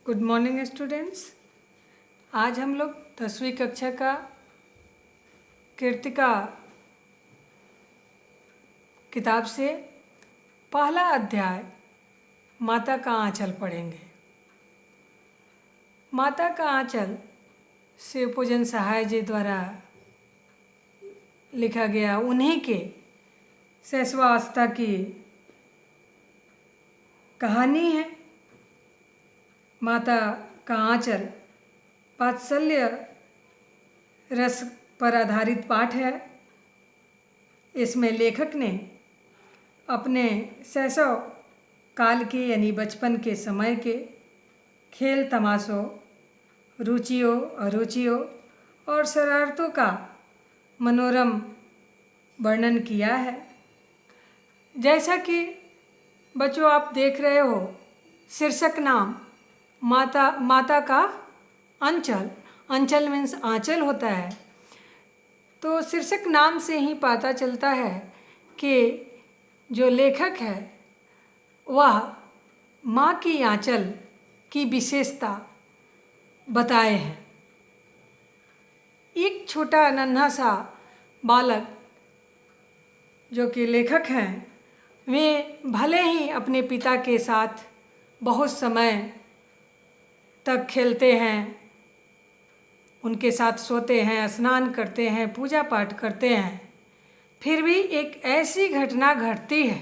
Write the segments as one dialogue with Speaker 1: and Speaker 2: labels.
Speaker 1: Good morning students. आज हम लोग 10वीं कक्षा का कीर्तिका किताब से पहला अध्याय माता का आंचल पढ़ेंगे। माता का आंचल शिवपूजन सहाय जी द्वारा लिखा गया उन्हीं के शैशवावस्था की कहानी है। माता का आंचल वात्सल्य रस पर आधारित पाठ है। इसमें लेखक ने अपने शैशव काल के यानी बचपन के समय के खेल तमाशों, रुचियों, अरुचियों और शरारतों का मनोरम वर्णन किया है। जैसा कि बच्चों आप देख रहे हो, शीर्षक नाम माता का अंचल। अंचल मीन्स आंचल होता है। तो शीर्षक नाम से ही पता चलता है कि जो लेखक है वह माँ की आंचल की विशेषता बताए हैं। एक छोटा नन्हा सा बालक जो कि लेखक हैं, वे भले ही अपने पिता के साथ बहुत समय तक खेलते हैं, उनके साथ सोते हैं, स्नान करते हैं, पूजा पाठ करते हैं, फिर भी एक ऐसी घटना घटती है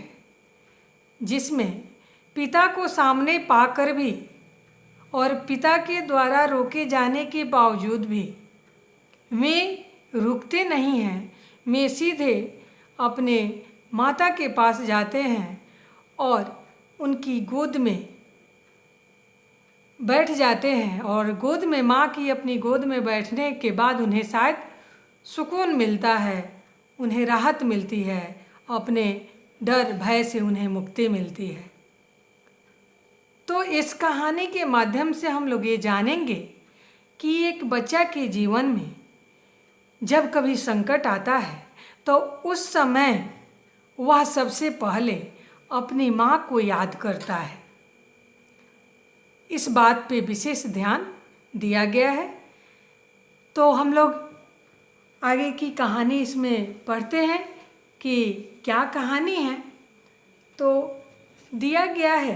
Speaker 1: जिसमें पिता को सामने पाकर भी और पिता के द्वारा रोके जाने के बावजूद भी वे रुकते नहीं हैं। वे सीधे अपने माता के पास जाते हैं और उनकी गोद में बैठ जाते हैं और गोद में माँ की अपनी गोद में बैठने के बाद उन्हें शायद सुकून मिलता है, उन्हें राहत मिलती है, अपने डर भय से उन्हें मुक्ति मिलती है। तो इस कहानी के माध्यम से हम लोग ये जानेंगे कि एक बच्चा के जीवन में जब कभी संकट आता है तो उस समय वह सबसे पहले अपनी माँ को याद करता है। इस बात पे विशेष ध्यान दिया गया है। तो हम लोग आगे की कहानी इसमें पढ़ते हैं कि क्या कहानी है। तो दिया गया है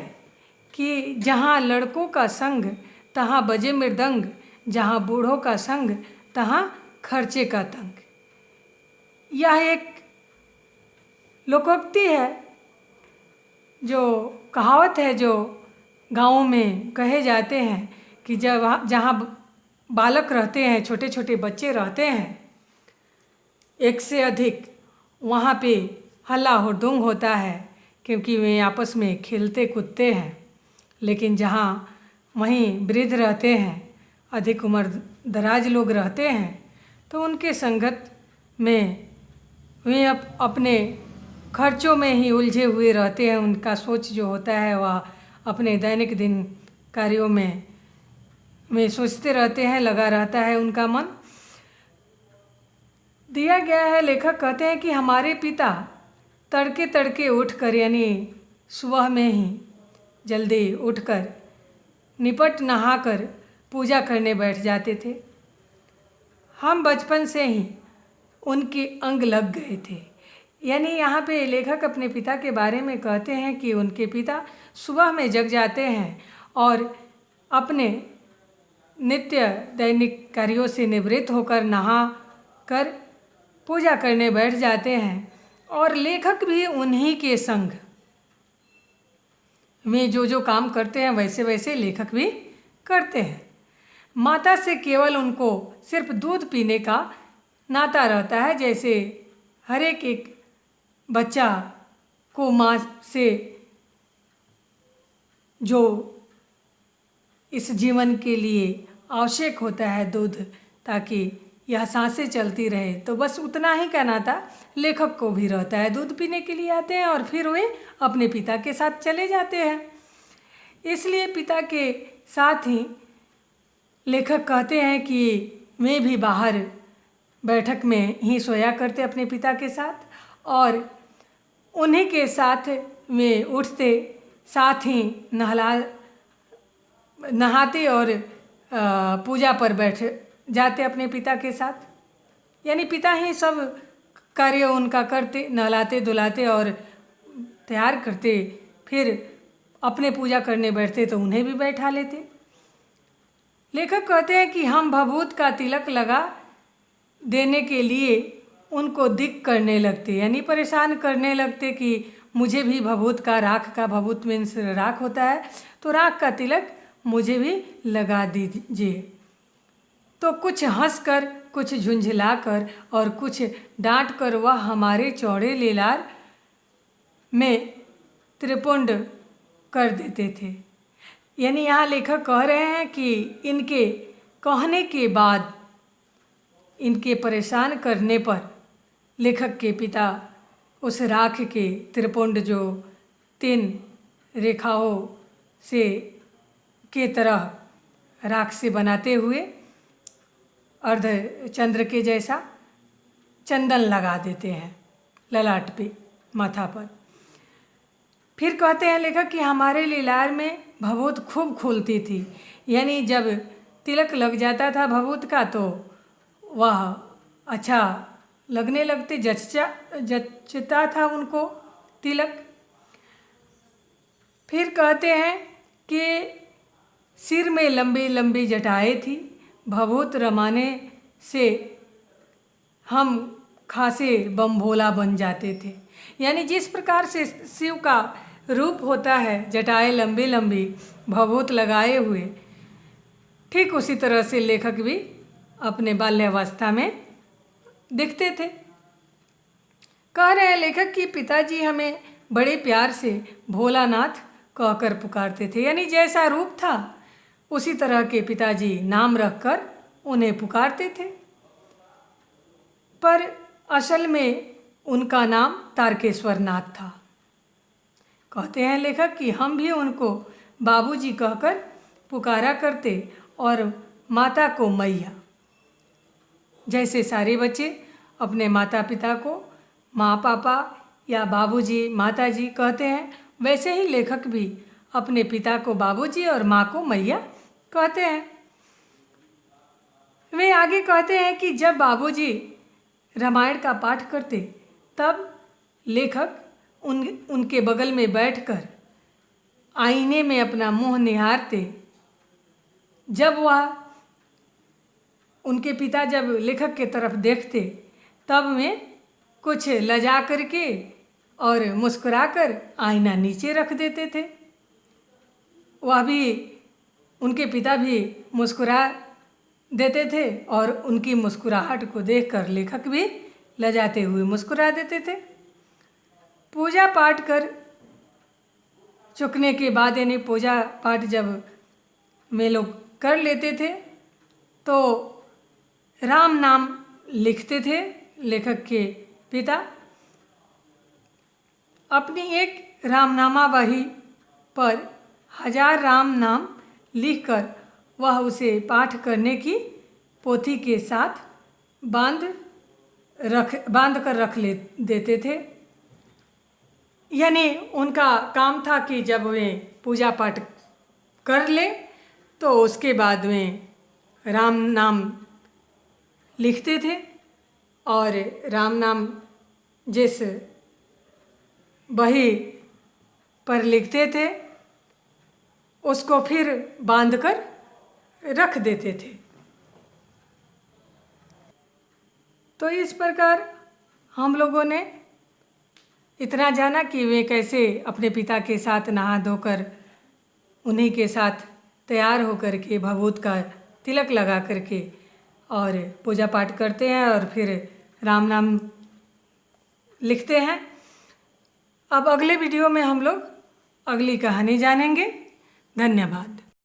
Speaker 1: कि जहाँ लड़कों का संग तहाँ बजे मृदंग, जहाँ बूढ़ों का संग तहाँ खर्चे का तंग। यह एक लोकोक्ति है, जो कहावत है, जो गाँव में कहे जाते हैं कि जब जहाँ बालक रहते हैं, छोटे छोटे बच्चे रहते हैं, एक से अधिक, वहाँ पे हल्ला हुड़दंग होता है क्योंकि वे आपस में खेलते कूदते हैं। लेकिन जहाँ वहीं वृद्ध रहते हैं, अधिक उम्र दराज लोग रहते हैं, तो उनके संगत में वे अपने खर्चों में ही उलझे हुए रहते हैं। उनका सोच जो होता है वह अपने दैनिक दिन कार्यों में वे सोचते रहते हैं, लगा रहता है उनका मन। दिया गया है, लेखक कहते हैं कि हमारे पिता तड़के तड़के उठकर यानी सुबह में ही जल्दी उठकर निपट नहाकर पूजा करने बैठ जाते थे। हम बचपन से ही उनके अंग लग गए थे। यानी यहाँ पे लेखक अपने पिता के बारे में कहते हैं कि उनके पिता सुबह में जग जाते हैं और अपने नित्य दैनिक कार्यों से निवृत्त होकर नहा कर पूजा करने बैठ जाते हैं और लेखक भी उन्हीं के संग में जो काम करते हैं वैसे वैसे लेखक भी करते हैं। माता से केवल उनको सिर्फ दूध पीने का नाता रहता है, जैसे हर एक बच्चा को माँ से जो इस जीवन के लिए आवश्यक होता है दूध, ताकि यह सांसें चलती रहे, तो बस उतना ही का नाता लेखक को भी रहता है। दूध पीने के लिए आते हैं और फिर वे अपने पिता के साथ चले जाते हैं। इसलिए पिता के साथ ही लेखक कहते हैं कि वे भी बाहर बैठक में ही सोया करते अपने पिता के साथ और उन्हीं के साथ वे उठते, साथ ही नहला नहाते और पूजा पर बैठ जाते अपने पिता के साथ। यानी पिता ही सब कार्य उनका करते, नहलाते धुलाते और तैयार करते, फिर अपने पूजा करने बैठते तो उन्हें भी बैठा लेते। लेखक कहते हैं कि हम भभूत का तिलक लगा देने के लिए उनको दिक करने लगते, यानी परेशान करने लगते कि मुझे भी भभूत का, राख का, भभूत मीन्स राख होता है, तो राख का तिलक मुझे भी लगा दीजिए। तो कुछ हंसकर, कुछ झुंझलाकर और कुछ डांट कर वह हमारे चौड़े लीलार में त्रिपुंड कर देते थे। यानी यहाँ लेखक कह रहे हैं कि इनके कहने के बाद, इनके परेशान करने पर लेखक के पिता उस राख के त्रिपुंड जो 3 रेखाओं से के तरह राख से बनाते हुए अर्ध चंद्र के जैसा चंदन लगा देते हैं ललाट पे, माथा पर। फिर कहते हैं लेखक कि हमारे लीलार में भभूत खूब खुलती थी। यानी जब तिलक लग जाता था भभूत का तो वह अच्छा लगने लगते, जचता था उनको तिलक। फिर कहते हैं कि सिर में लंबी लंबी जटाएं थी, भभूत रमाने से हम खासे बम भोला बन जाते थे। यानी जिस प्रकार से शिव का रूप होता है, जटाएं लंबी लंबी, भभूत लगाए हुए, ठीक उसी तरह से लेखक भी अपने बाल्यावस्था में दिखते थे। कह रहे हैं लेखक कि पिताजी हमें बड़े प्यार से भोलानाथ कहकर पुकारते थे। यानी जैसा रूप था उसी तरह के पिताजी नाम रखकर उन्हें पुकारते थे, पर असल में उनका नाम तारकेश्वर नाथ था। कहते हैं लेखक कि हम भी उनको बाबूजी कहकर पुकारा करते और माता को मैया। जैसे सारे बच्चे अपने माता पिता को माँ पापा या बाबूजी माताजी कहते हैं, वैसे ही लेखक भी अपने पिता को बाबूजी और माँ को मैया कहते हैं। वे आगे कहते हैं कि जब बाबूजी रामायण का पाठ करते तब लेखक उनके बगल में बैठकर आईने में अपना मुंह निहारते। जब वह उनके पिता जब लेखक के तरफ देखते तब वे कुछ लजा करके और मुस्कुराकर आईना नीचे रख देते थे। वह भी, उनके पिता भी मुस्कुरा देते थे और उनकी मुस्कुराहट को देखकर लेखक भी लजाते हुए मुस्कुरा देते थे। पूजा पाठ कर चुकने के बाद, यानी पूजा पाठ जब वे लोग कर लेते थे तो राम नाम लिखते थे लेखक के पिता। अपनी एक रामनामा बही पर 1000 राम नाम लिखकर वह उसे पाठ करने की पोथी के साथ बांध कर रख देते थे। यानी उनका काम था कि जब वे पूजा पाठ कर ले तो उसके बाद वे राम नाम लिखते थे और राम नाम जिस बही पर लिखते थे उसको फिर बांध कर रख देते थे। तो इस प्रकार हम लोगों ने इतना जाना कि वे कैसे अपने पिता के साथ नहा धोकर उन्हीं के साथ तैयार होकर के भभूत का तिलक लगा करके और पूजा पाठ करते हैं और फिर राम नाम लिखते हैं। अब अगले वीडियो में हम लोग अगली कहानी जानेंगे। धन्यवाद।